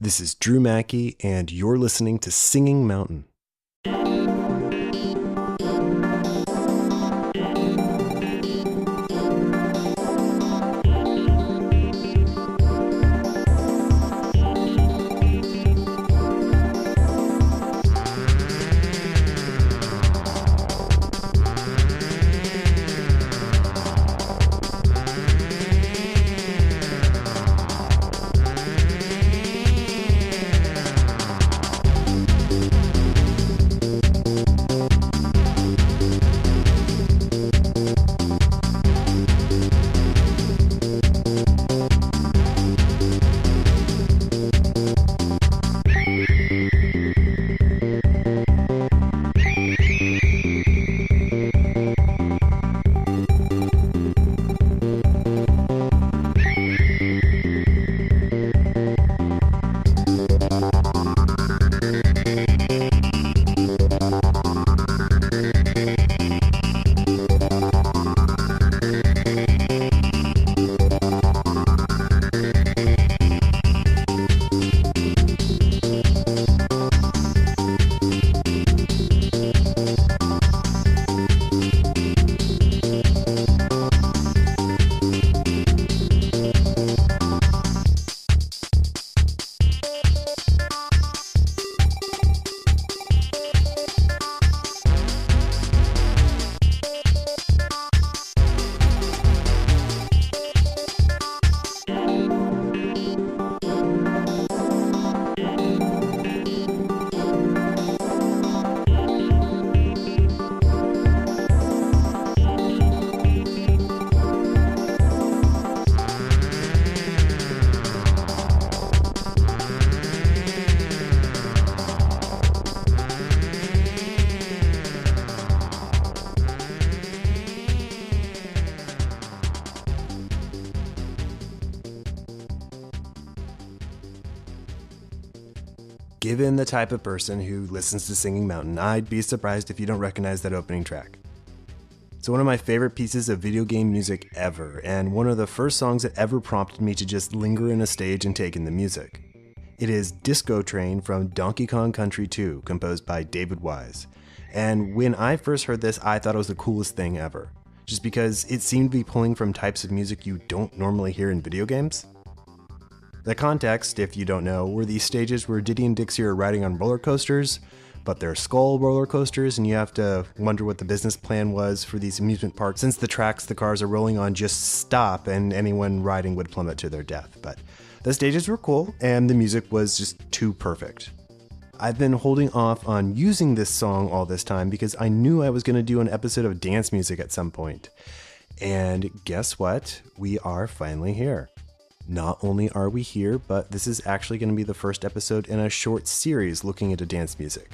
This is Drew Mackey, and you're listening to Singing Mountain. Given the type of person who listens to Singing Mountain, I'd be surprised if you don't recognize that opening track. It's one of my favorite pieces of video game music ever, and one of the first songs that ever prompted me to just linger in a stage and take in the music. It is Disco Train from Donkey Kong Country 2, composed by David Wise. And when I first heard this, I thought it was the coolest thing ever, just because it seemed to be pulling from types of music you don't normally hear in video games. The context, if you don't know, were these stages where Diddy and Dixie are riding on roller coasters, but they're skull roller coasters, and you have to wonder what the business plan was for these amusement parks, since the tracks the cars are rolling on just stop and anyone riding would plummet to their death. But the stages were cool, and the music was just too perfect. I've been holding off on using this song all this time because I knew I was going to do an episode of dance music at some point. And guess what? We are finally here. Not only are we here, but this is actually going to be the first episode in a short series looking into dance music.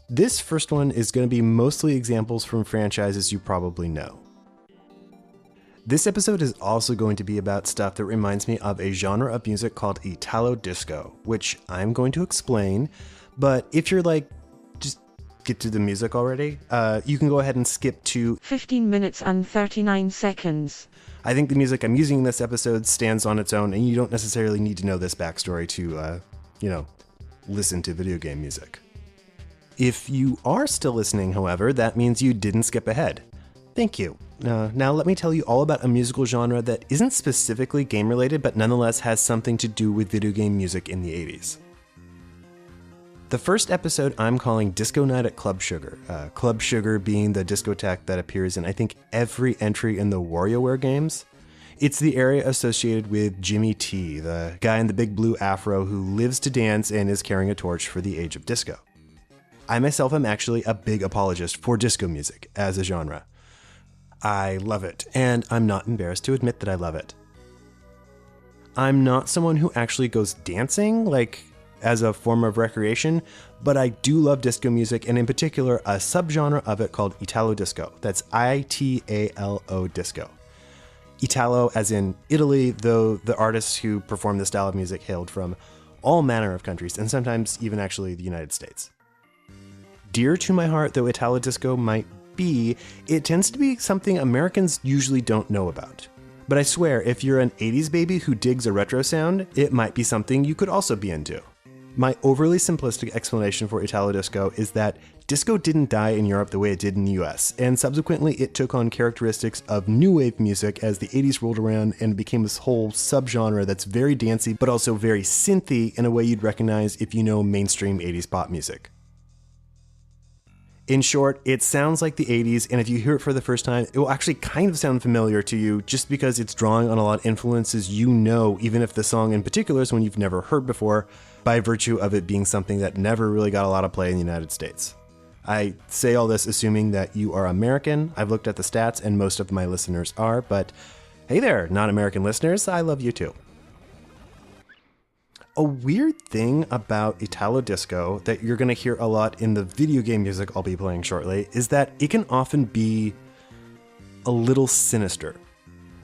This first one is going to be mostly examples from franchises you probably know. This episode is also going to be about stuff that reminds me of a genre of music called Italo disco, which I'm going to explain, but if you're like, just get to the music already, you can go ahead and skip to 15 minutes and 39 seconds. I think the music I'm using in this episode stands on its own, and you don't necessarily need to know this backstory to, listen to video game music. If you are still listening, however, that means you didn't skip ahead. Thank you. Now let me tell you all about a musical genre that isn't specifically game-related, but nonetheless has something to do with video game music in the 80s. The first episode I'm calling Disco Night at Club Sugar. Club Sugar being the discotheque that appears in, I think, every entry in the WareWare games. It's the area associated with Jimmy T, the guy in the big blue afro who lives to dance and is carrying a torch for the age of disco. I myself am actually a big apologist for disco music as a genre. I love it, and I'm not embarrassed to admit that I love it. I'm not someone who actually goes dancing, as a form of recreation, but I do love disco music, and in particular, a subgenre of it called Italo disco. That's Italo disco. Italo as in Italy, though the artists who perform this style of music hailed from all manner of countries, and sometimes even actually the United States. Dear to my heart, though Italo disco might be, it tends to be something Americans usually don't know about. But I swear, if you're an 80s baby who digs a retro sound, it might be something you could also be into. My overly simplistic explanation for Italo disco is that disco didn't die in Europe the way it did in the US, and subsequently it took on characteristics of new wave music as the 80s rolled around and became this whole subgenre that's very dancey but also very synthy in a way you'd recognize if you know mainstream 80s pop music. In short, it sounds like the 80s, and if you hear it for the first time, it will actually kind of sound familiar to you just because it's drawing on a lot of influences you know, even if the song in particular is one you've never heard before, by virtue of it being something that never really got a lot of play in the United States. I say all this assuming that you are American. I've looked at the stats, and most of my listeners are, but hey there, non-American listeners, I love you too. A weird thing about Italo disco that you're going to hear a lot in the video game music I'll be playing shortly is that it can often be a little sinister.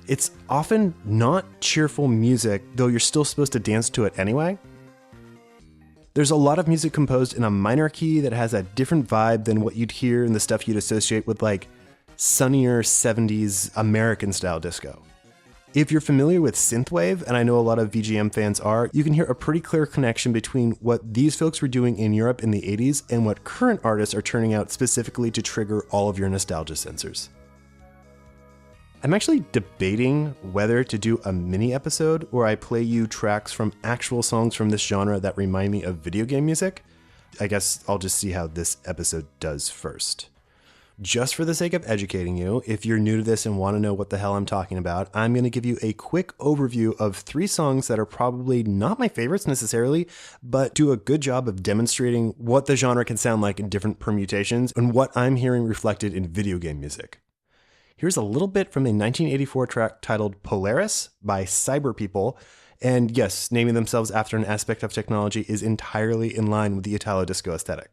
It's often not cheerful music, though you're still supposed to dance to it anyway. There's a lot of music composed in a minor key that has a different vibe than what you'd hear in the stuff you'd associate with like sunnier 70s American style disco. If you're familiar with synthwave, and I know a lot of VGM fans are, you can hear a pretty clear connection between what these folks were doing in Europe in the 80s and what current artists are turning out specifically to trigger all of your nostalgia sensors. I'm actually debating whether to do a mini episode where I play you tracks from actual songs from this genre that remind me of video game music. I guess I'll just see how this episode does first. Just for the sake of educating you, if you're new to this and want to know what the hell I'm talking about, I'm going to give you a quick overview of 3 songs that are probably not my favorites necessarily, but do a good job of demonstrating what the genre can sound like in different permutations and what I'm hearing reflected in video game music. Here's a little bit from a 1984 track titled Polaris by Cyber People, and yes, naming themselves after an aspect of technology is entirely in line with the Italo disco aesthetic.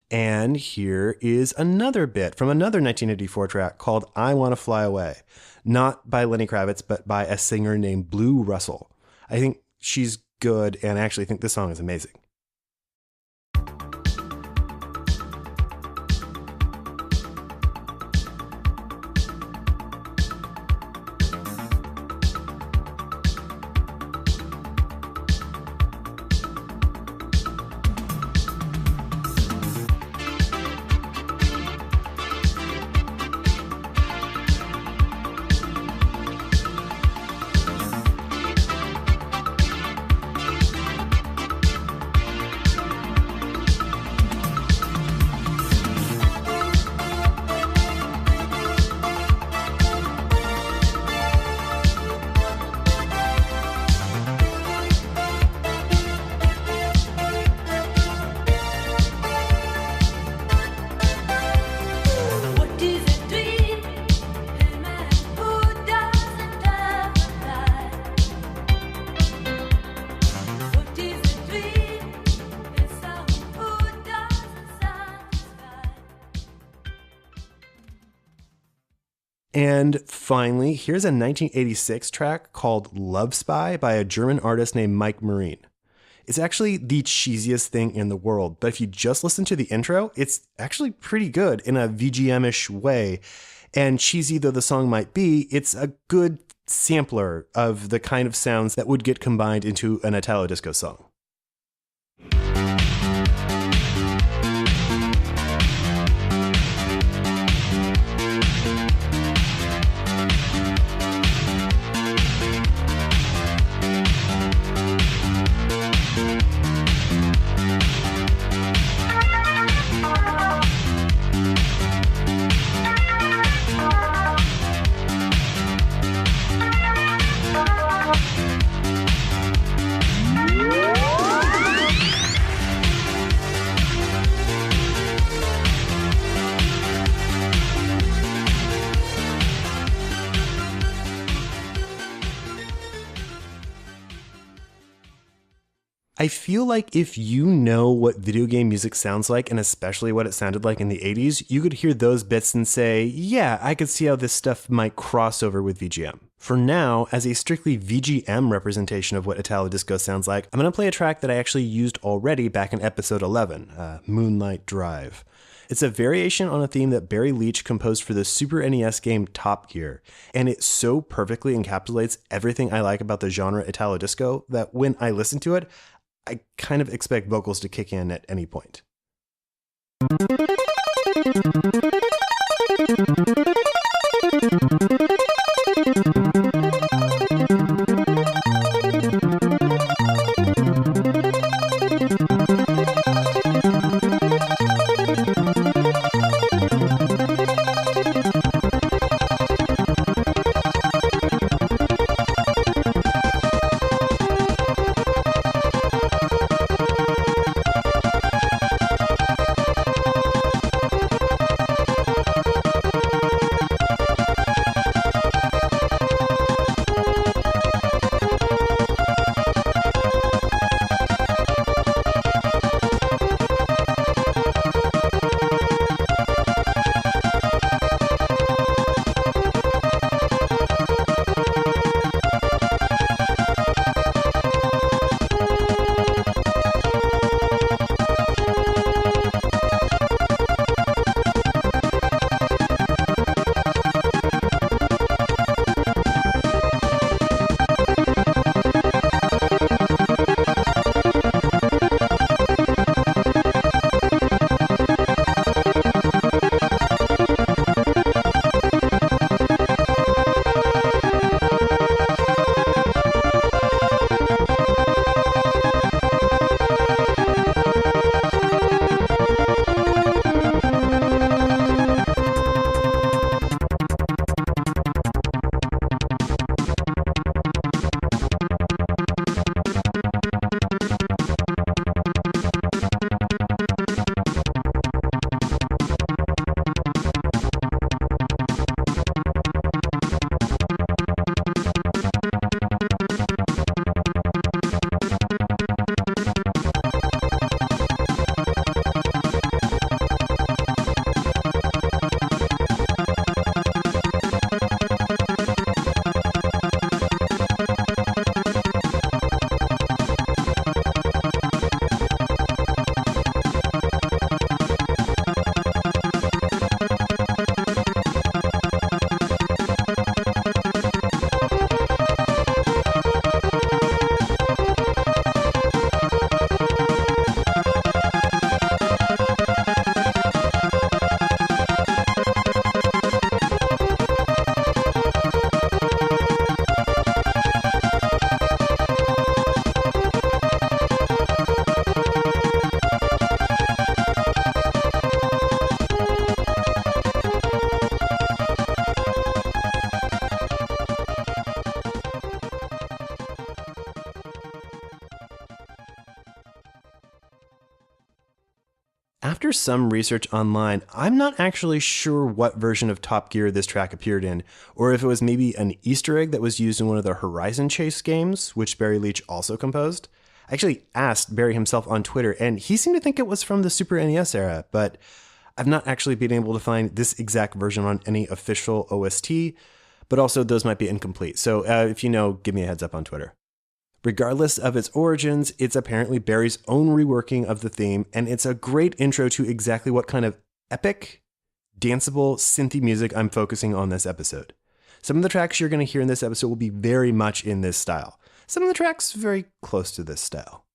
And here is another bit from another 1984 track called I Wanna Fly Away. Not by Lenny Kravitz, but by a singer named Blue Russell. I think she's good, and I actually think this song is amazing. And finally, here's a 1986 track called Love Spy by a German artist named Mike Mareen. It's actually the cheesiest thing in the world, but if you just listen to the intro, it's actually pretty good in a VGM-ish way. And cheesy though the song might be, it's a good sampler of the kind of sounds that would get combined into an Italo disco song. I feel like if you know what video game music sounds like, and especially what it sounded like in the 80s, you could hear those bits and say, yeah, I could see how this stuff might cross over with VGM. For now, as a strictly VGM representation of what Italo Disco sounds like, I'm going to play a track that I actually used already back in episode 11, Moonlight Drive. It's a variation on a theme that Barry Leitch composed for the Super NES game Top Gear, and it so perfectly encapsulates everything I like about the genre Italo Disco that when I listen to it, I kind of expect vocals to kick in at any point. After some research online, I'm not actually sure what version of Top Gear this track appeared in, or if it was maybe an Easter egg that was used in one of the Horizon Chase games, which Barry Leitch also composed. I actually asked Barry himself on Twitter, and he seemed to think it was from the Super NES era, but I've not actually been able to find this exact version on any official OST, but also those might be incomplete. So if you know, give me a heads up on Twitter. Regardless of its origins, it's apparently Barry's own reworking of the theme, and it's a great intro to exactly what kind of epic, danceable, synthy music I'm focusing on this episode. Some of the tracks you're going to hear in this episode will be very much in this style. Some of the tracks very close to this style.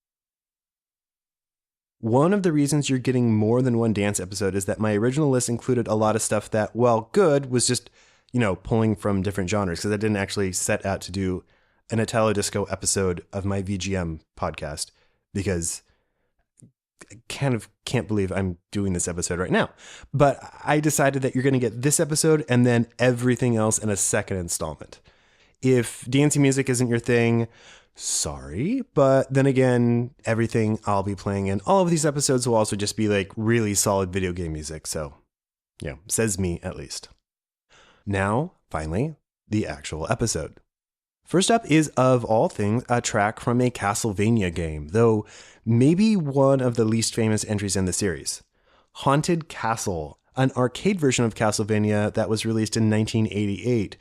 One of the reasons you're getting more than one dance episode is that my original list included a lot of stuff that, while good, was just, pulling from different genres, because I didn't actually set out to do an Italo Disco episode of my VGM podcast, because I kind of can't believe I'm doing this episode right now. But I decided that you're going to get this episode and then everything else in a second installment. If dancing music isn't your thing, sorry. But then again, everything I'll be playing in all of these episodes will also just be like really solid video game music. So, says me at least. Now, finally, the actual episode. First up is, of all things, a track from a Castlevania game, though maybe one of the least famous entries in the series. Haunted Castle, an arcade version of Castlevania that was released in 1988,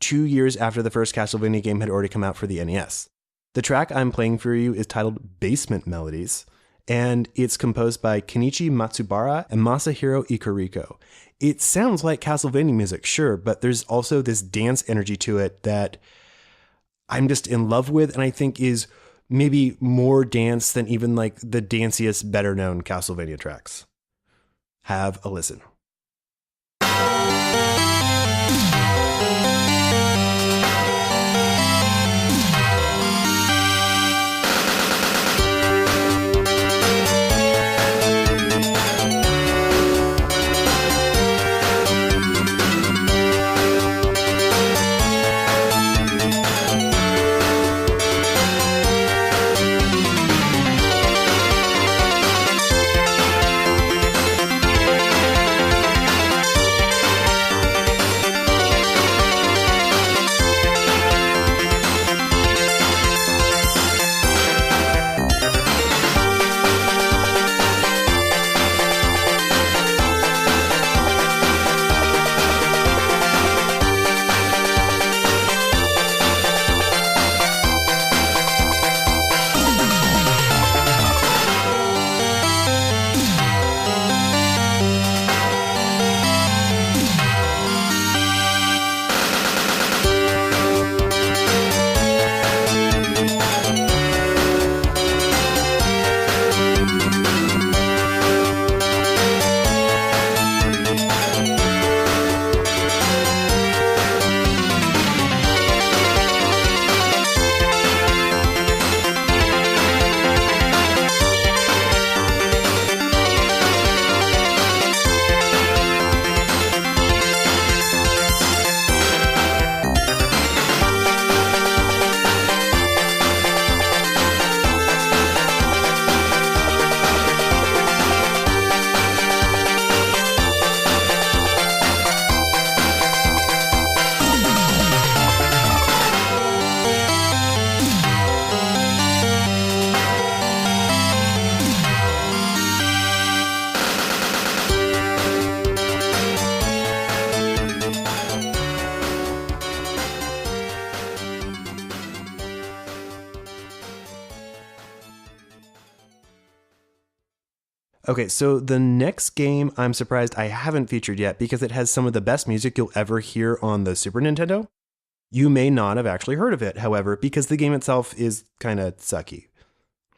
2 years after the first Castlevania game had already come out for the NES. The track I'm playing for you is titled Basement Melodies, and it's composed by Kenichi Matsubara and Masahiro Ikariko. It sounds like Castlevania music, sure, but there's also this dance energy to it that I'm just in love with, and I think is maybe more dance than even like the danciest, better known Castlevania tracks. Have a listen. Okay, so the next game I'm surprised I haven't featured yet because it has some of the best music you'll ever hear on the Super Nintendo. You may not have actually heard of it, however, because the game itself is kind of sucky.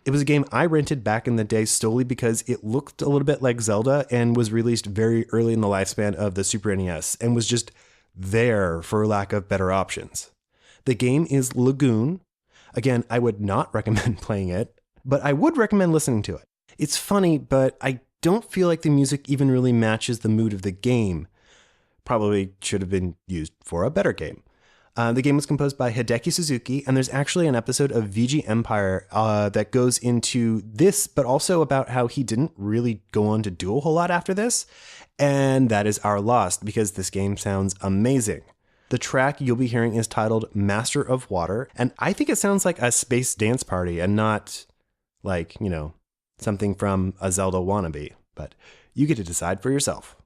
It was a game I rented back in the day solely because it looked a little bit like Zelda and was released very early in the lifespan of the Super NES and was just there for lack of better options. The game is Lagoon. Again, I would not recommend playing it, but I would recommend listening to it. It's funny, but I don't feel like the music even really matches the mood of the game. Probably should have been used for a better game. The game was composed by Hideki Suzuki, and there's actually an episode of VG Empire that goes into this, but also about how he didn't really go on to do a whole lot after this, and that is our loss, because this game sounds amazing. The track you'll be hearing is titled Master of Water, and I think it sounds like a space dance party and not like, something from a Zelda wannabe, but you get to decide for yourself.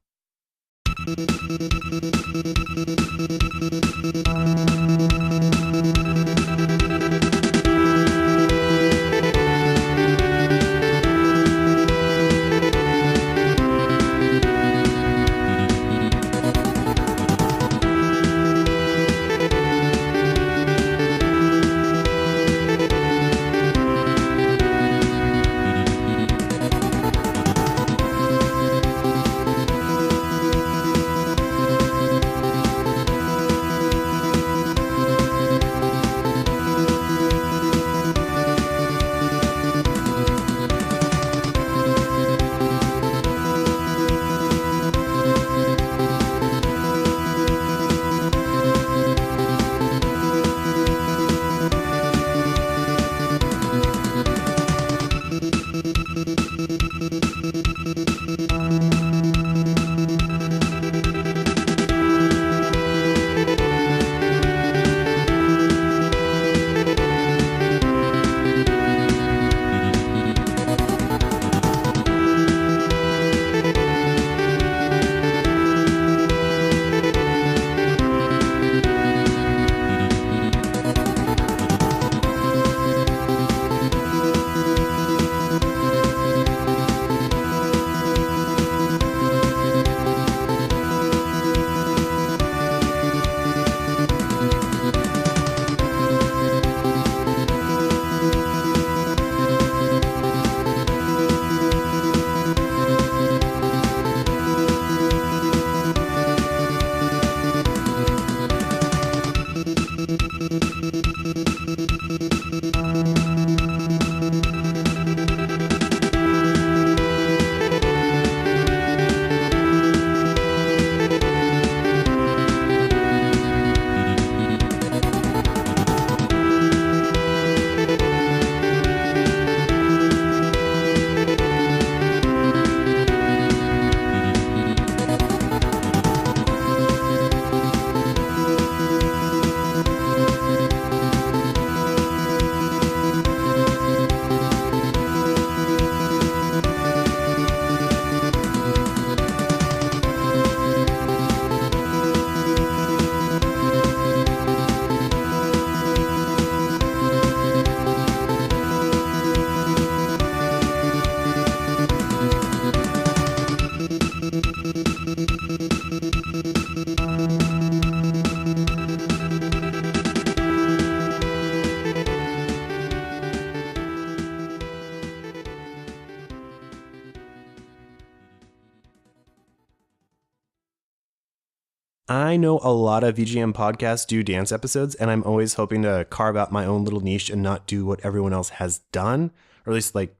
I know a lot of VGM podcasts do dance episodes, and I'm always hoping to carve out my own little niche and not do what everyone else has done, or at least like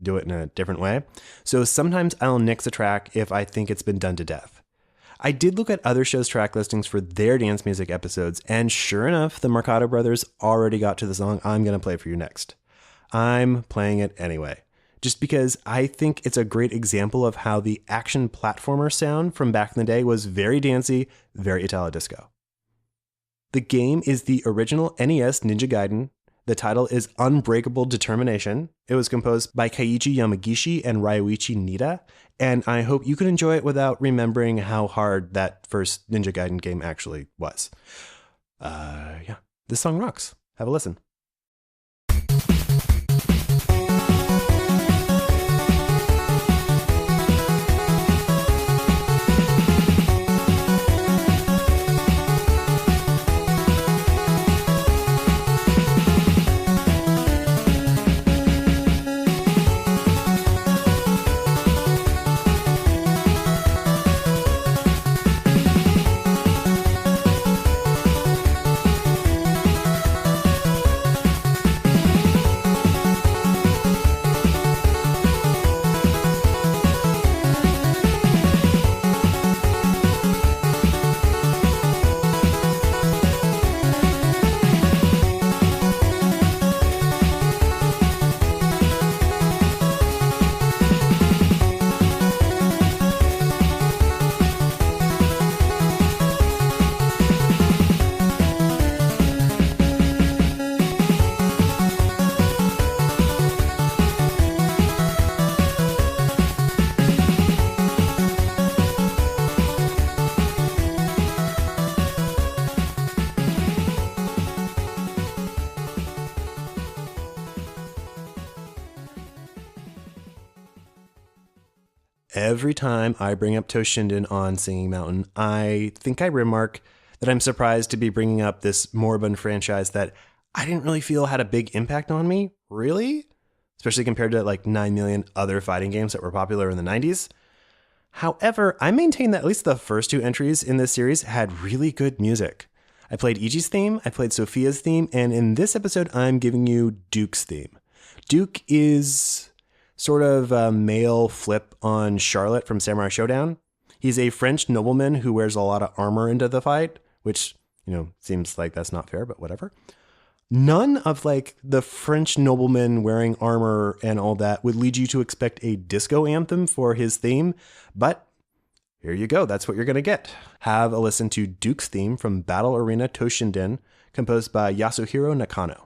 do it in a different way. So sometimes I'll nix a track if I think it's been done to death. I did look at other shows' track listings for their dance music episodes, and sure enough, the Mercado brothers already got to the song I'm going to play for you next. I'm playing it anyway, just because I think it's a great example of how the action platformer sound from back in the day was very dancey, very Italo disco. The game is the original NES Ninja Gaiden. The title is Unbreakable Determination. It was composed by Keiji Yamagishi and Ryuichi Nitta, and I hope you can enjoy it without remembering how hard that first Ninja Gaiden game actually was. This song rocks. Have a listen. Every time I bring up Toshinden on Singing Mountain, I think I remark that I'm surprised to be bringing up this moribund franchise that I didn't really feel had a big impact on me, really? Especially compared to like 9 million other fighting games that were popular in the 90s. However, I maintain that at least the first two entries in this series had really good music. I played Ichi's theme, I played Sophia's theme, and in this episode, I'm giving you Duke's theme. Duke is sort of a male flip on Charlotte from Samurai Showdown. He's a French nobleman who wears a lot of armor into the fight, which, seems like that's not fair, but whatever. None of like the French noblemen wearing armor and all that would lead you to expect a disco anthem for his theme, but here you go. That's what you're going to get. Have a listen to Duke's theme from Battle Arena Toshinden, composed by Yasuhiro Nakano.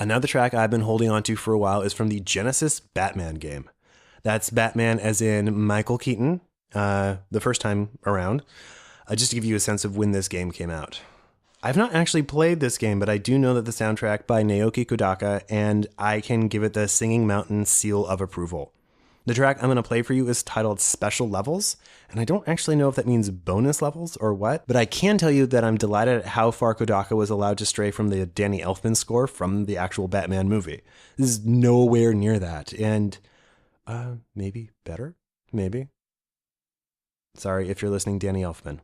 Another track I've been holding on to for a while is from the Genesis Batman game. That's Batman as in Michael Keaton, the first time around, just to give you a sense of when this game came out. I've not actually played this game, but I do know that the soundtrack by Naoki Kodaka, and I can give it the Singing Mountain seal of approval. The track I'm going to play for you is titled Special Levels, and I don't actually know if that means bonus levels or what, but I can tell you that I'm delighted at how far Kodaka was allowed to stray from the Danny Elfman score from the actual Batman movie. This is nowhere near that, and maybe better? Maybe? Sorry if you're listening, Danny Elfman.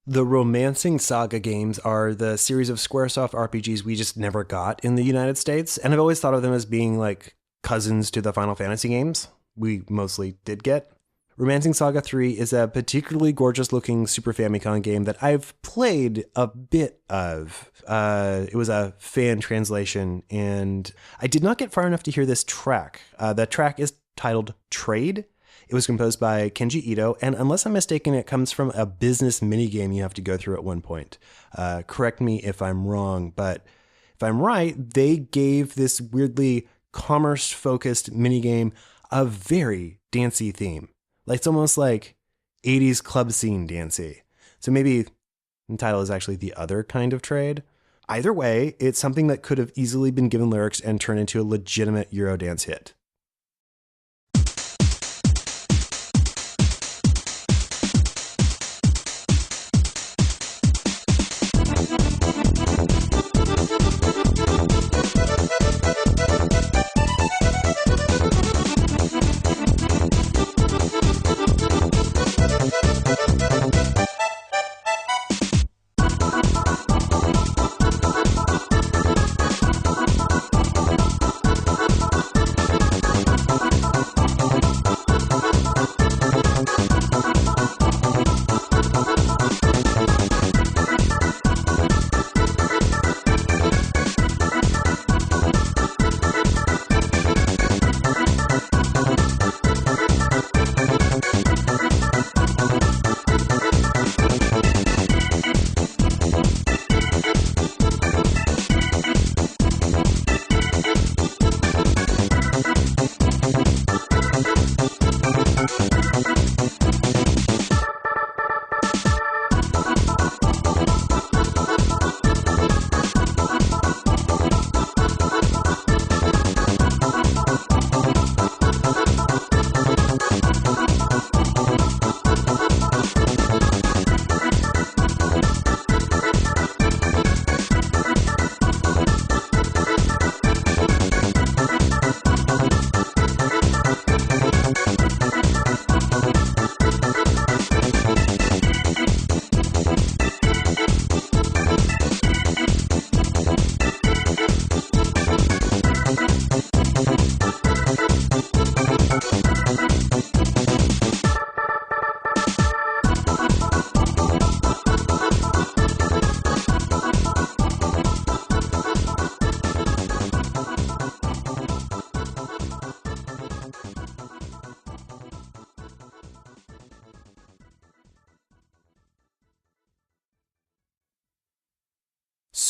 The Romancing Saga games are the series of Squaresoft RPGs we just never got in the United States, and I've always thought of them as being like cousins to the Final Fantasy games we mostly did get. Romancing Saga 3 is a particularly gorgeous-looking Super Famicom game that I've played a bit of. It was a fan translation, and I did not get far enough to hear this track. The track is titled Trade. It was composed by Kenji Ito, and unless I'm mistaken, it comes from a business minigame you have to go through at one point. Correct me if I'm wrong, but if I'm right, they gave this weirdly commerce-focused minigame a very dancey theme. Like, it's almost like 80s club scene dancey. So maybe the title is actually the other kind of trade. Either way, it's something that could have easily been given lyrics and turned into a legitimate Eurodance hit.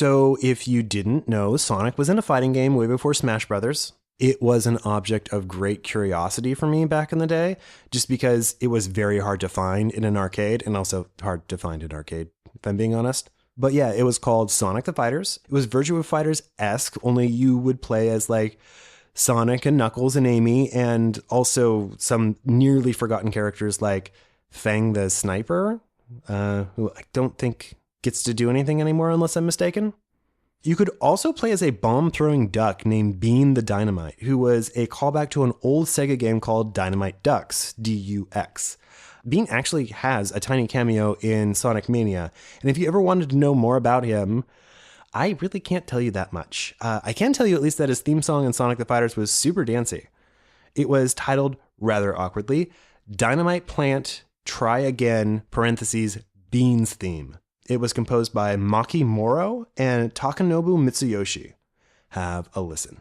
So if you didn't know, Sonic was in a fighting game way before Smash Brothers. It was an object of great curiosity for me back in the day, just because it was very hard to find in an arcade, and also hard to find in an arcade, if I'm being honest. But yeah, it was called Sonic the Fighters. It was Virtua Fighters-esque, only you would play as like Sonic and Knuckles and Amy, and also some nearly forgotten characters like Fang the Sniper, who I don't think gets to do anything anymore unless I'm mistaken. You could also play as a bomb-throwing duck named Bean the Dynamite, who was a callback to an old Sega game called Dynamite Ducks, D-U-X. Bean actually has a tiny cameo in Sonic Mania, and if you ever wanted to know more about him, I really can't tell you that much. I can tell you at least that his theme song in Sonic the Fighters was super dancey. It was titled, rather awkwardly, Dynamite Plant, Try Again, parentheses, Bean's Theme. It was composed by Maki Moro and Takanobu Mitsuyoshi. Have a listen.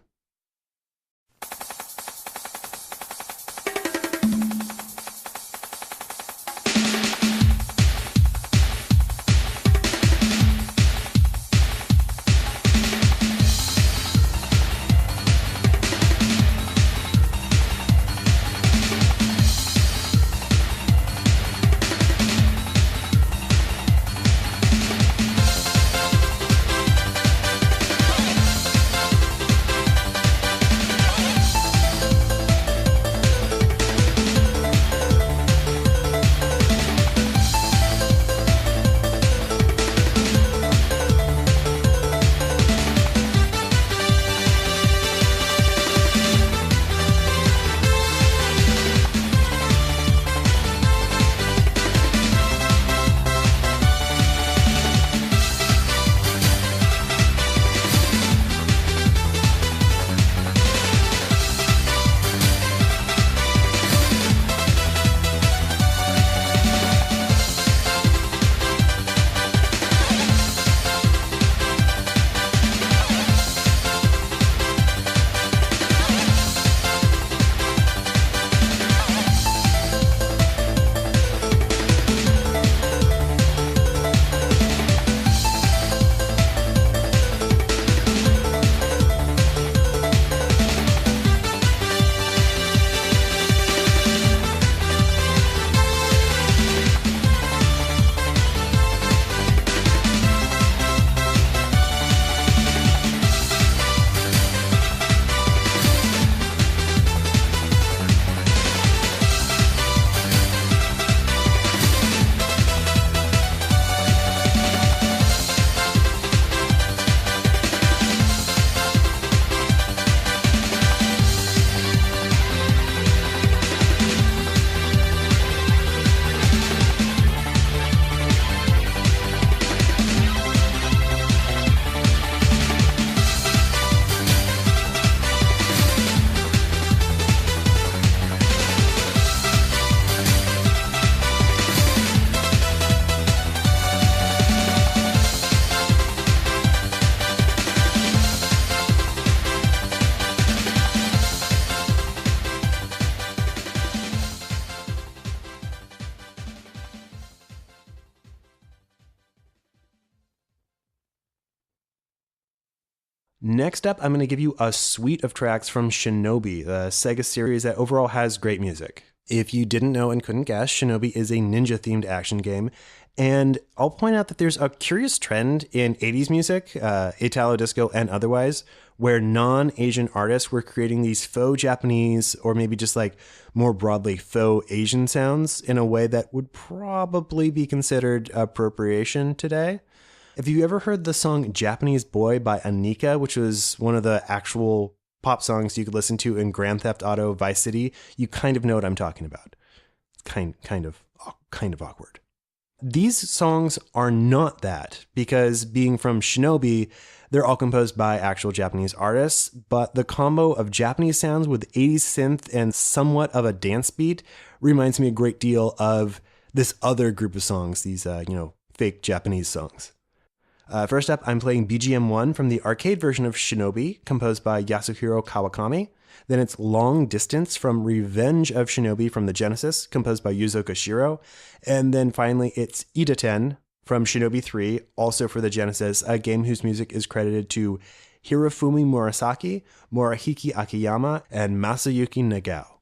Next up, I'm going to give you a suite of tracks from Shinobi, the Sega series that overall has great music. If you didn't know and couldn't guess, Shinobi is a ninja-themed action game, and I'll point out that there's a curious trend in 80s music, Italo disco and otherwise, where non-Asian artists were creating these faux Japanese, or maybe just like more broadly faux Asian sounds in a way that would probably be considered appropriation today. Have you ever heard the song Japanese Boy by Anika, which was one of the actual pop songs you could listen to in Grand Theft Auto Vice City? You kind of know what I'm talking about. Kind of awkward. These songs are not that, because being from Shinobi, they're all composed by actual Japanese artists, but the combo of Japanese sounds with 80s synth and somewhat of a dance beat reminds me a great deal of this other group of songs, these, fake Japanese songs. First up, I'm playing BGM 1 from the arcade version of Shinobi, composed by Yasuhiro Kawakami. Then it's Long Distance from Revenge of Shinobi from the Genesis, composed by Yuzo Koshiro. And then finally, it's Ida-ten from Shinobi 3, also for the Genesis, a game whose music is credited to Hirofumi Murasaki, Morihiki Akiyama, and Masayuki Nagao.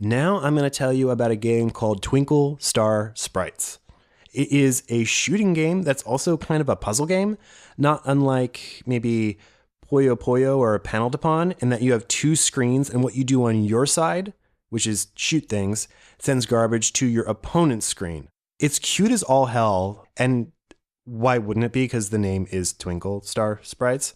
Now I'm going to tell you about a game called Twinkle Star Sprites. It is a shooting game that's also kind of a puzzle game, not unlike maybe Puyo Puyo or Panel de Pon, in that you have two screens and what you do on your side, which is shoot things, sends garbage to your opponent's screen. It's cute as all hell, and why wouldn't it be? Because the name is Twinkle Star Sprites.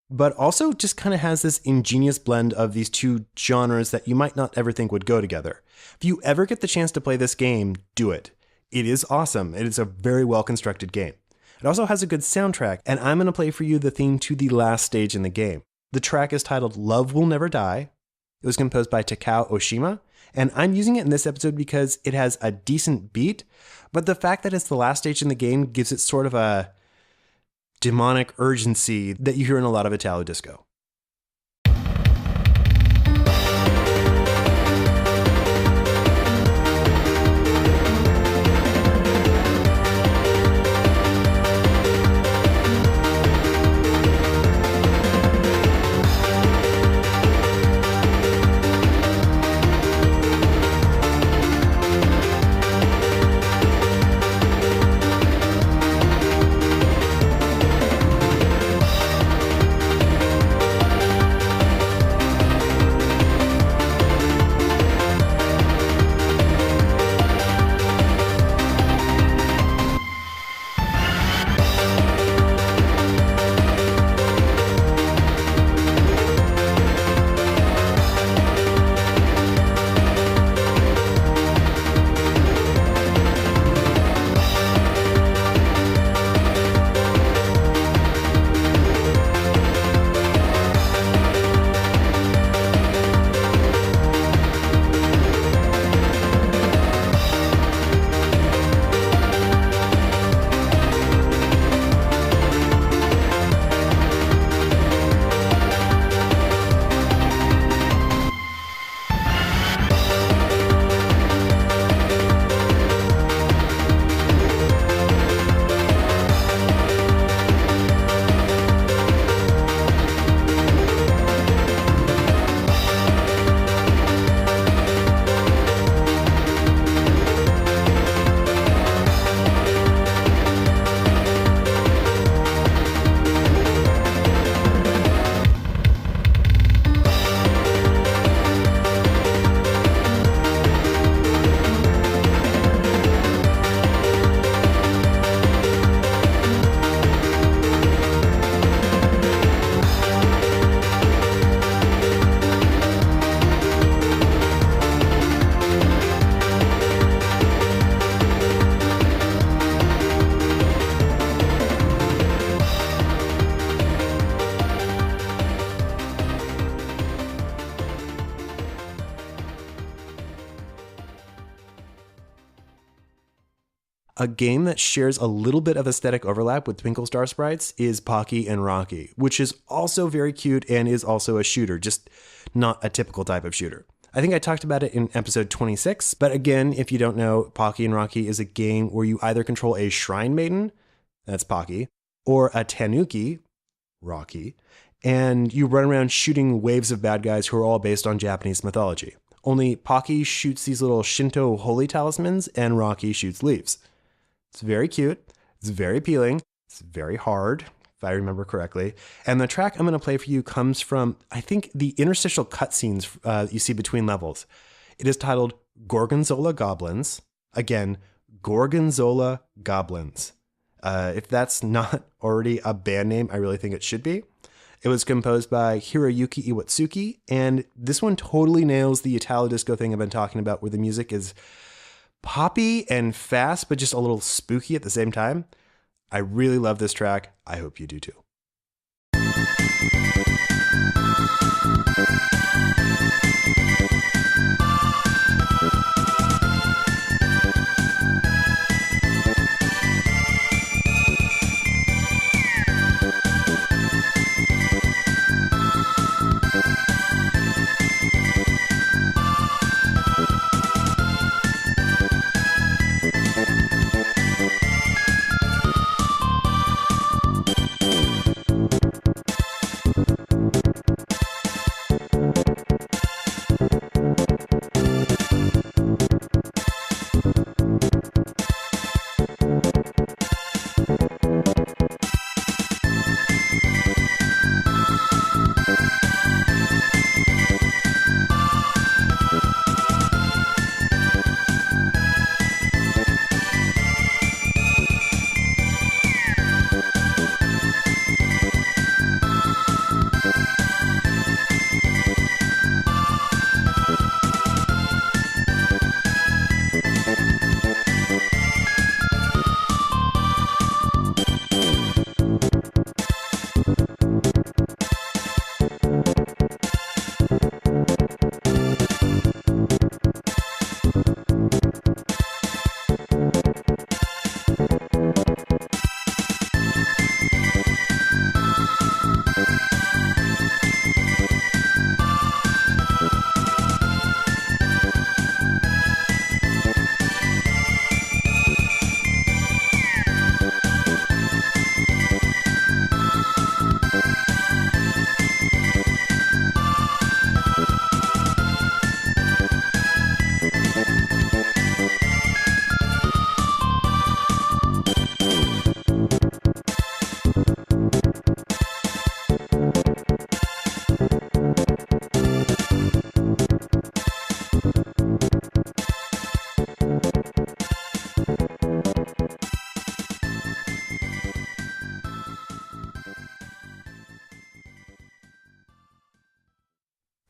But also just kind of has this ingenious blend of these two genres that you might not ever think would go together. If you ever get the chance to play this game, do it. It is awesome. It is a very well-constructed game. It also has a good soundtrack, and I'm going to play for you the theme to the last stage in the game. The track is titled Love Will Never Die. It was composed by Takao Oshima, and I'm using it in this episode because it has a decent beat, but the fact that it's the last stage in the game gives it sort of a demonic urgency that you hear in a lot of Italo disco. A game that shares a little bit of aesthetic overlap with Twinkle Star Sprites is Pocky and Rocky, which is also very cute and is also a shooter, just not a typical type of shooter. I think I talked about it in episode 26, but again, if you don't know, Pocky and Rocky is a game where you either control a shrine maiden, that's Pocky, or a tanuki, Rocky, and you run around shooting waves of bad guys who are all based on Japanese mythology. Only Pocky shoots these little Shinto holy talismans, and Rocky shoots leaves. It's very cute, it's very appealing, it's very hard, if I remember correctly. And the track I'm going to play for you comes from, I think, the interstitial cutscenes you see between levels. It is titled Gorgonzola Goblins. Again, Gorgonzola Goblins. If that's not already a band name, I really think it should be. It was composed by Hiroyuki Iwatsuki, and this one totally nails the Italo disco thing I've been talking about, where the music is poppy and fast, but just a little spooky at the same time. I really love this track. I hope you do too.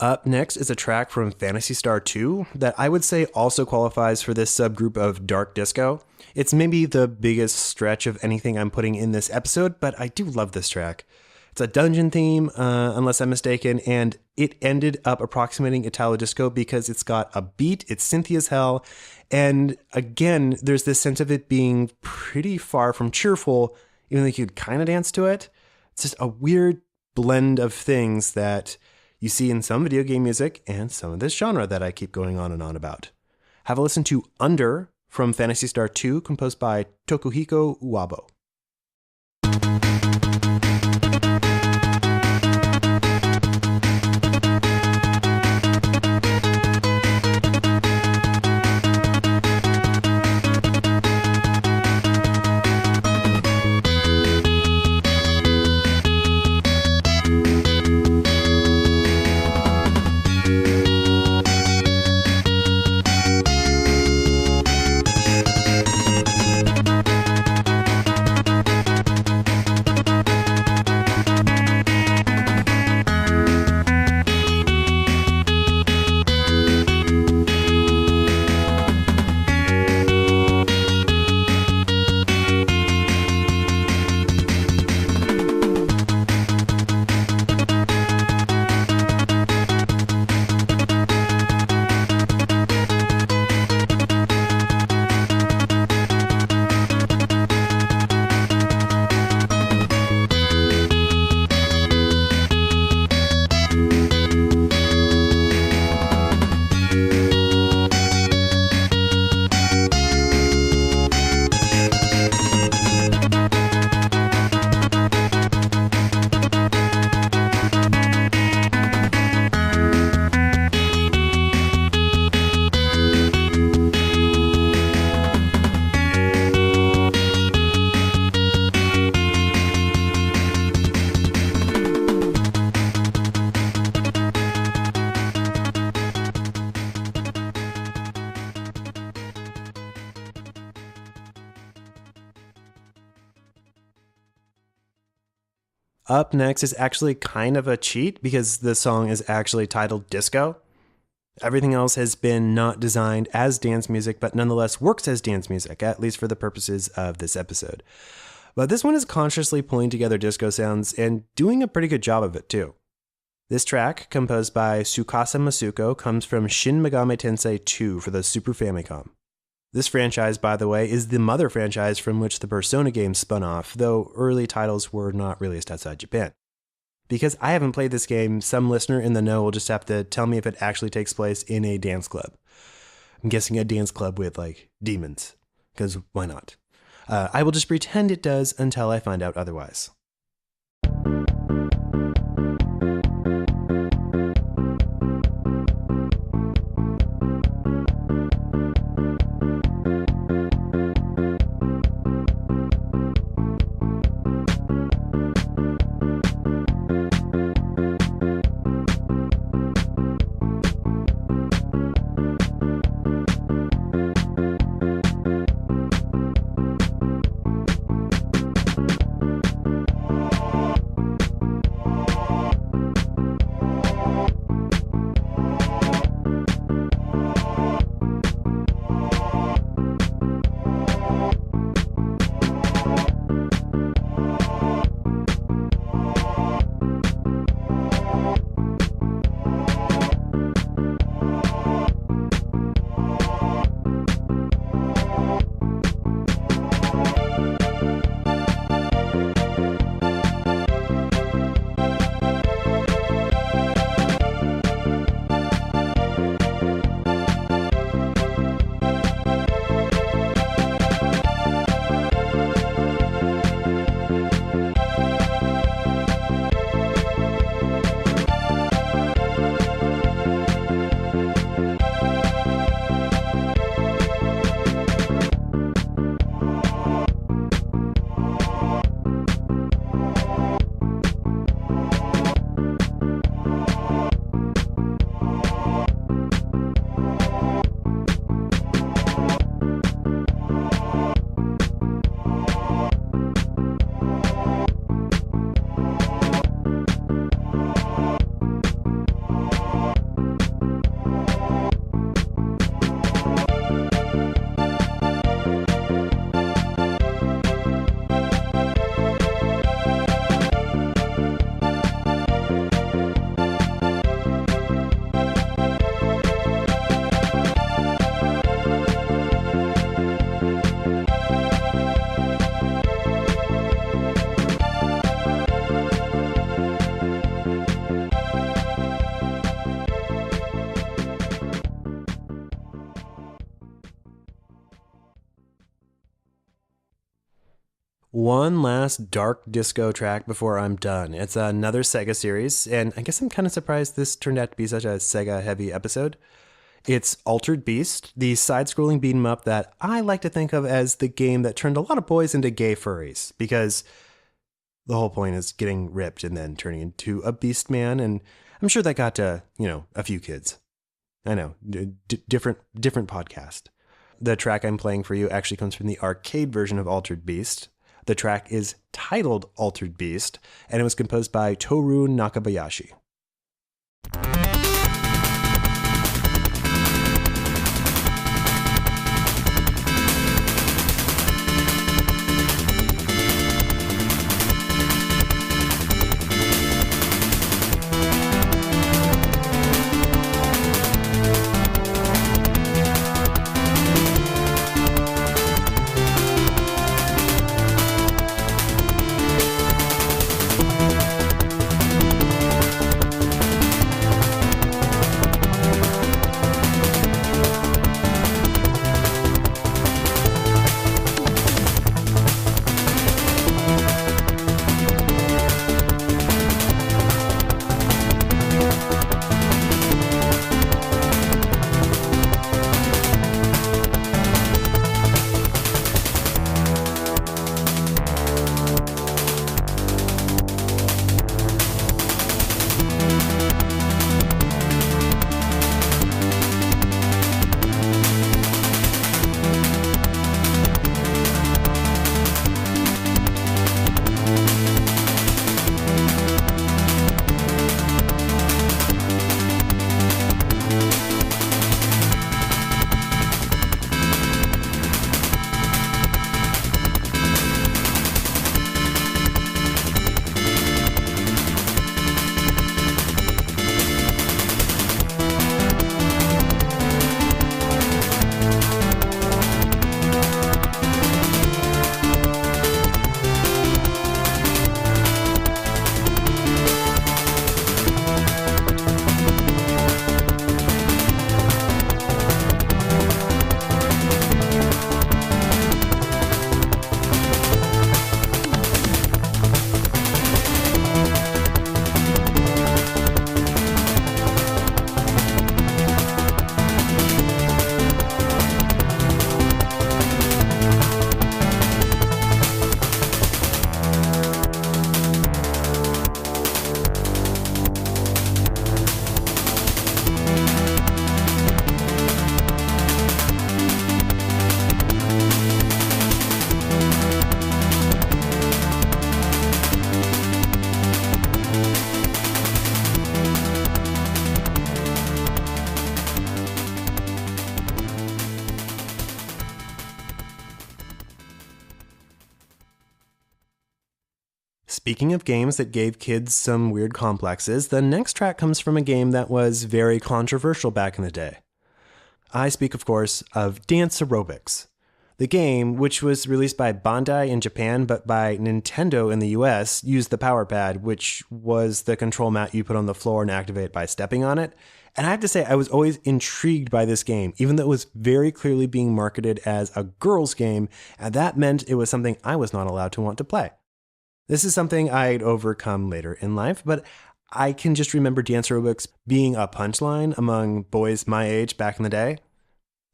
Up next is a track from Phantasy Star 2 that I would say also qualifies for this subgroup of dark disco. It's maybe the biggest stretch of anything I'm putting in this episode, but I do love this track. It's a dungeon theme, unless I'm mistaken, and it ended up approximating Italo disco because it's got a beat, it's synthy as hell, and again, there's this sense of it being pretty far from cheerful, even though you could kind of dance to it. It's just a weird blend of things that you see in some video game music and some of this genre that I keep going on and on about. Have a listen to Under from Phantasy Star 2, composed by Tokuhiko Uwabo. Up next is actually kind of a cheat because the song is actually titled Disco. Everything else has been not designed as dance music, but nonetheless works as dance music, at least for the purposes of this episode. But this one is consciously pulling together disco sounds and doing a pretty good job of it too. This track, composed by Tsukasa Masuko, comes from Shin Megami Tensei 2 for the Super Famicom. This franchise, by the way, is the mother franchise from which the Persona games spun off, though early titles were not released outside Japan. Because I haven't played this game, some listener in the know will just have to tell me if it actually takes place in a dance club. I'm guessing a dance club with, like, demons, because why not? I will just pretend it does until I find out otherwise. One last dark disco track before I'm done. It's another Sega series, and I guess I'm kind of surprised this turned out to be such a Sega-heavy episode. It's Altered Beast, the side-scrolling beat-em-up that I like to think of as the game that turned a lot of boys into gay furries, because the whole point is getting ripped and then turning into a beast man, and I'm sure that got to, a few kids. I know, different podcast. The track I'm playing for you actually comes from the arcade version of Altered Beast. The track is titled Altered Beast, and it was composed by Toru Nakabayashi. Speaking of games that gave kids some weird complexes, the next track comes from a game that was very controversial back in the day. I speak, of course, of Dance Aerobics. The game, which was released by Bandai in Japan but by Nintendo in the US, used the power pad, which was the control mat you put on the floor and activate by stepping on it. And I have to say, I was always intrigued by this game, even though it was very clearly being marketed as a girls' game, and that meant it was something I was not allowed to want to play. This is something I'd overcome later in life, but I can just remember Dance Aerobics being a punchline among boys my age back in the day.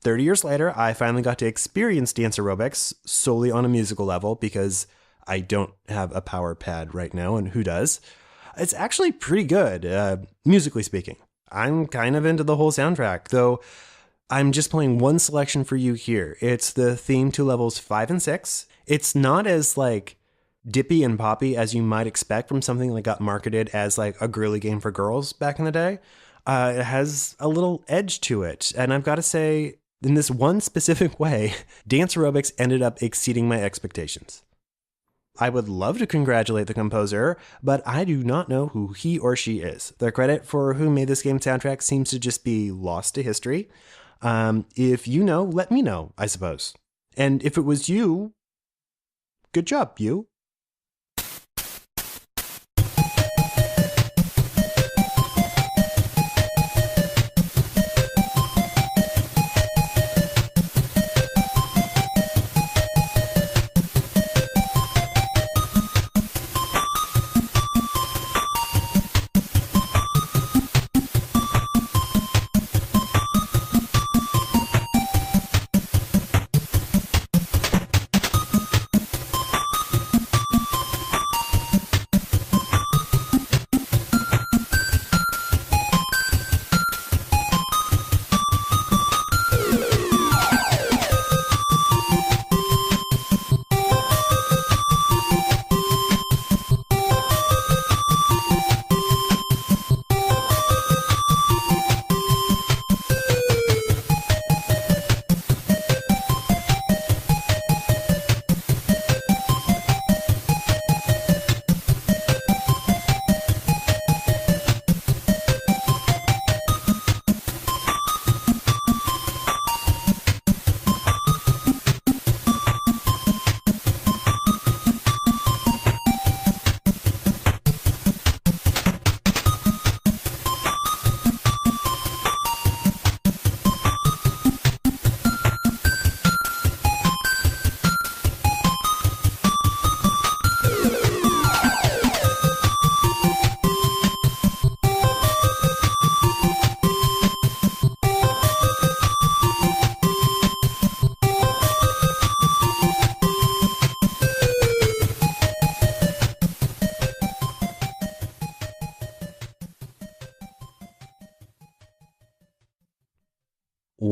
30 years later, I finally got to experience Dance Aerobics solely on a musical level because I don't have a power pad right now, and who does? It's actually pretty good, musically speaking. I'm kind of into the whole soundtrack, though I'm just playing one selection for you here. It's the theme to levels 5 and 6. It's not as, dippy and poppy as you might expect from something that got marketed as, a girly game for girls back in the day. It has a little edge to it, and I've got to say, in this one specific way, Dance Aerobics ended up exceeding my expectations. I would love to congratulate the composer, but I do not know who he or she is. The credit for who made this game soundtrack seems to just be lost to history. If you know, let me know, I suppose. And if it was you, good job, you.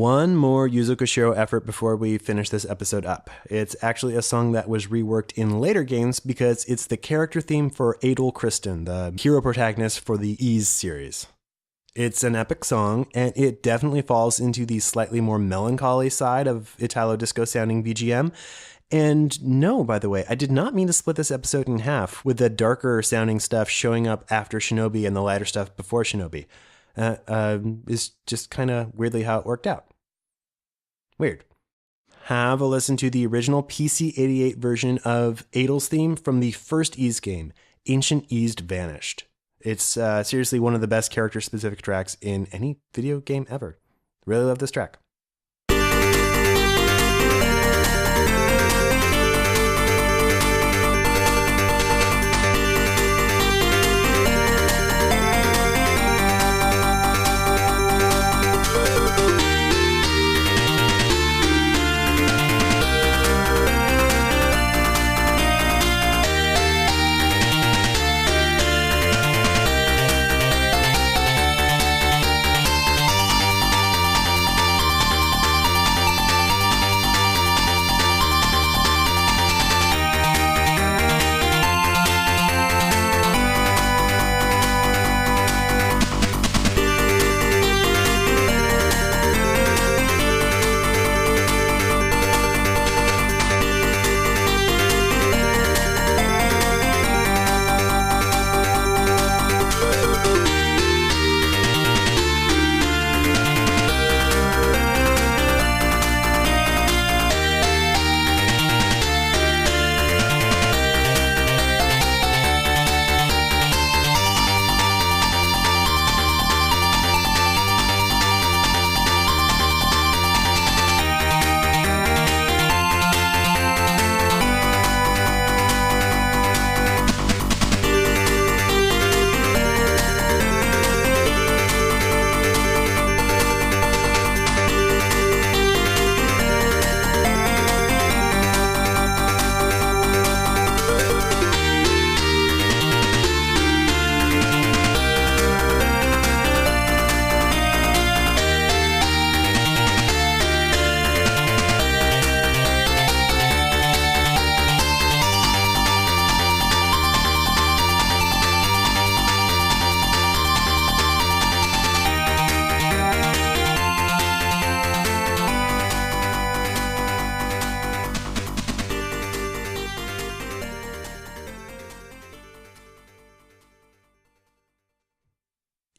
One more Yuzo Koshiro effort before we finish this episode up. It's actually a song that was reworked in later games because it's the character theme for Adol Kristen, the hero protagonist for the Ys series. It's an epic song, and it definitely falls into the slightly more melancholy side of Italo disco sounding VGM. And no, by the way, I did not mean to split this episode in half, with the darker sounding stuff showing up after Shinobi and the lighter stuff before Shinobi. Is just kind of weirdly how it worked out. Weird. Have a listen to the original PC-88 version of Adol's theme from the first Ys game, Ancient Ys Vanished. It's seriously one of the best character-specific tracks in any video game ever. Really love this track.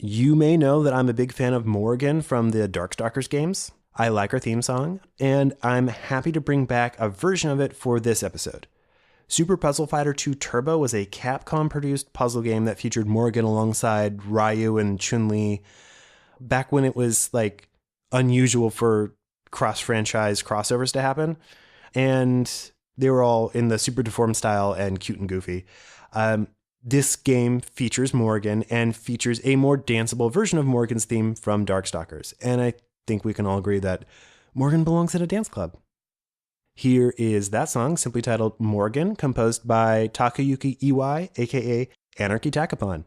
You may know that I'm a big fan of Morgan from the Darkstalkers games. I like her theme song, and I'm happy to bring back a version of it for this episode. Super Puzzle Fighter 2 Turbo was a Capcom-produced puzzle game that featured Morgan alongside Ryu and Chun-Li back when it was unusual for cross-franchise crossovers to happen, and they were all in the super deformed style and cute and goofy. This game features Morgan and features a more danceable version of Morgan's theme from Darkstalkers. And I think we can all agree that Morgan belongs in a dance club. Here is that song, simply titled Morgan, composed by Takayuki Iwai, a.k.a. Anarchy Takapon.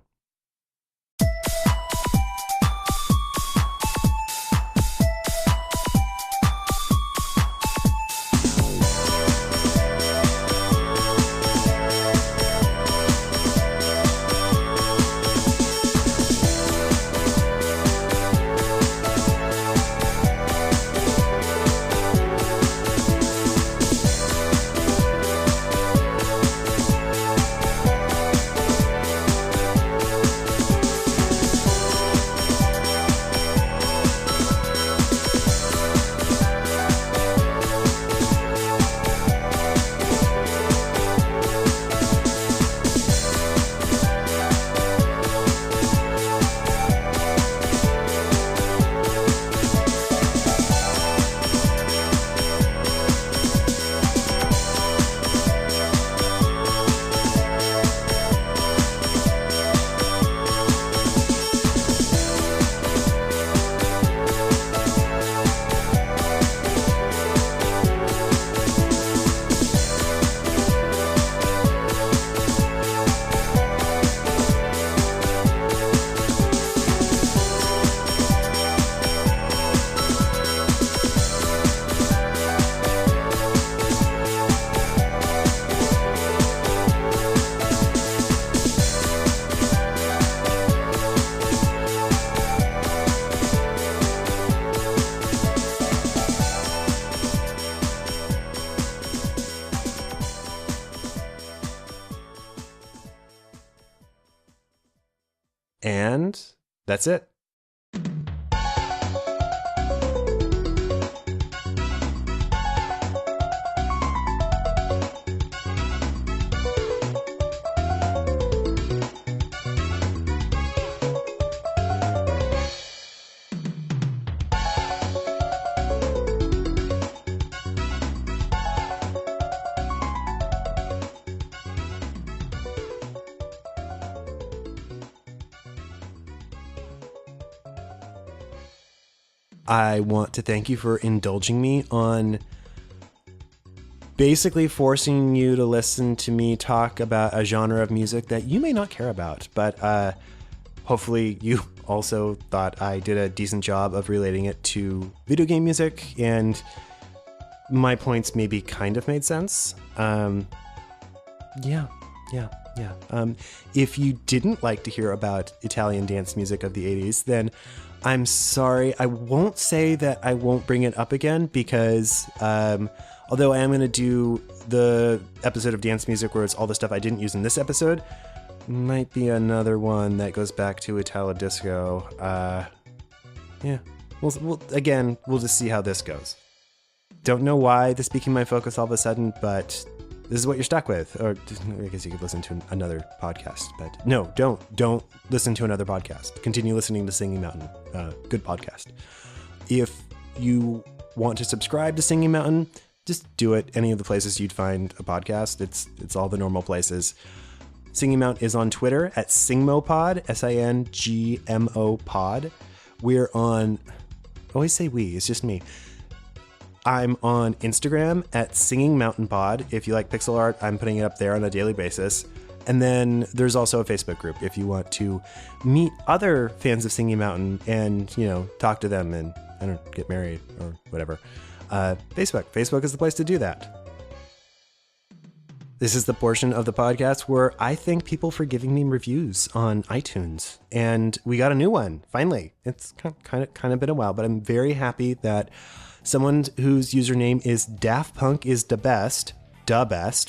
And that's it. I want to thank you for indulging me on basically forcing you to listen to me talk about a genre of music that you may not care about, but hopefully you also thought I did a decent job of relating it to video game music, and my points maybe kind of made sense. Yeah. If you didn't like to hear about Italian dance music of the 80s, then I'm sorry. I won't say that I won't bring it up again because although I am going to do the episode of dance music where it's all the stuff I didn't use in this episode, might be another one that goes back to Italo Disco. Yeah, we'll just see how this goes. Don't know why this became my focus all of a sudden, but this is what you're stuck with. Or I guess you could listen to another podcast, but no, don't listen to another podcast. Continue listening to Singing Mountain. Good podcast. If you want to subscribe to Singing Mountain, just do it any of the places you'd find a podcast. It's all the normal places. Singing Mountain is on Twitter at SingmoPod, SINGMO pod. We're on, I always say we, it's just me. I'm on Instagram at Singing Mountain Pod. If you like pixel art, I'm putting it up there on a daily basis. And then there's also a Facebook group if you want to meet other fans of Singing Mountain and, talk to them and, get married or whatever. Facebook is the place to do that. This is the portion of the podcast where I thank people for giving me reviews on iTunes. And we got a new one, finally. It's kind of been a while, but I'm very happy that someone whose username is Daft Punk is the best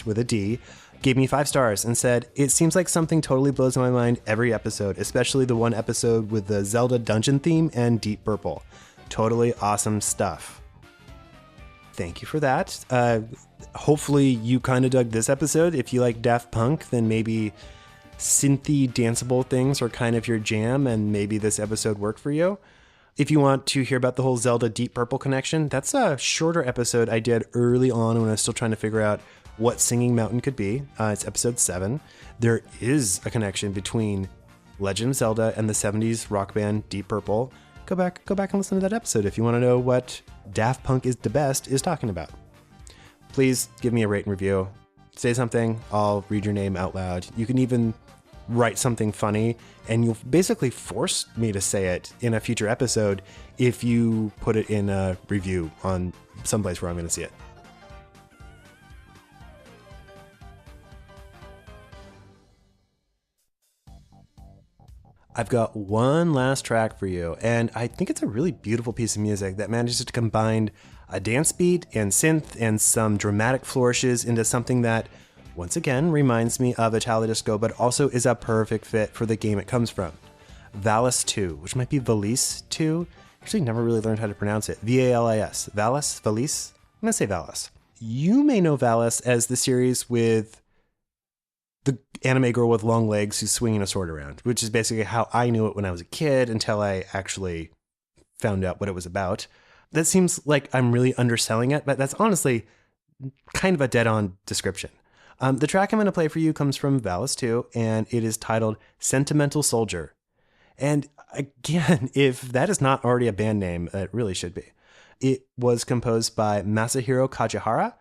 with a D, gave me 5 stars and said, "It seems like something totally blows my mind every episode, especially the one episode with the Zelda dungeon theme and Deep Purple. Totally awesome stuff." Thank you for that. Hopefully you kind of dug this episode. If you like Daft Punk, then maybe synthy danceable things are kind of your jam, and maybe this episode worked for you. If you want to hear about the whole Zelda Deep Purple connection, that's a shorter episode I did early on when I was still trying to figure out what Singing Mountain could be. It's episode 7. There is a connection between Legend of Zelda and the 70s rock band Deep Purple. Go back and listen to that episode if you want to know what Daft Punk is the best is talking about. Please give me a rate and review. Say something, I'll read your name out loud. You can even write something funny, and you'll basically force me to say it in a future episode if you put it in a review on someplace where I'm going to see it. I've got one last track for you, and I think it's a really beautiful piece of music that manages to combine a dance beat and synth and some dramatic flourishes into something that, once again, reminds me of Italo Disco, but also is a perfect fit for the game it comes from. Valis 2, which might be Valis 2. Actually, never really learned how to pronounce it. V-A-L-I-S. Valis? Valis? I'm going to say Valis. You may know Valis as the series with the anime girl with long legs who's swinging a sword around, which is basically how I knew it when I was a kid until I actually found out what it was about. That seems like I'm really underselling it, but that's honestly kind of a dead-on description. The track I'm going to play for you comes from Valis 2, and it is titled Sentimental Soldier. And again, if that is not already a band name, it really should be. It was composed by Masahiro Kajihara,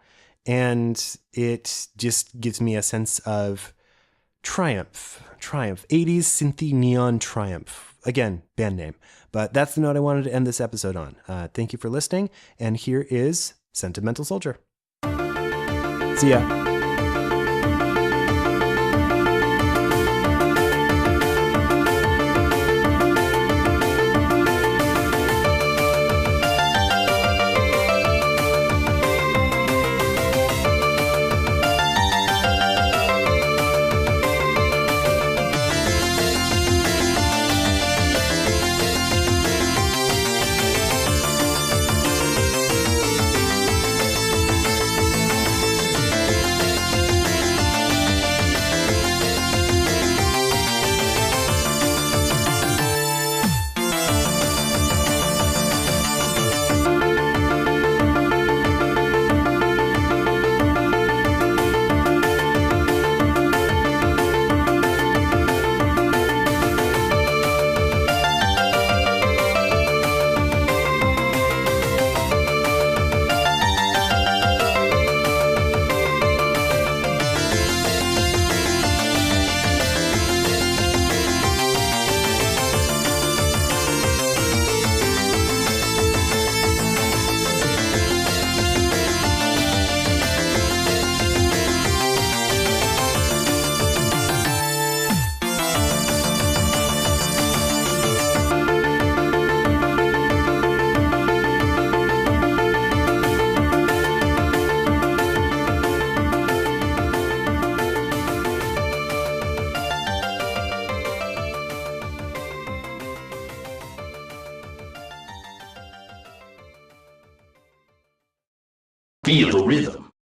and it just gives me a sense of triumph, 80s synthy neon triumph. Again, band name. But that's the note I wanted to end this episode on. Thank you for listening, and here is Sentimental Soldier. See ya. Feel the rhythm.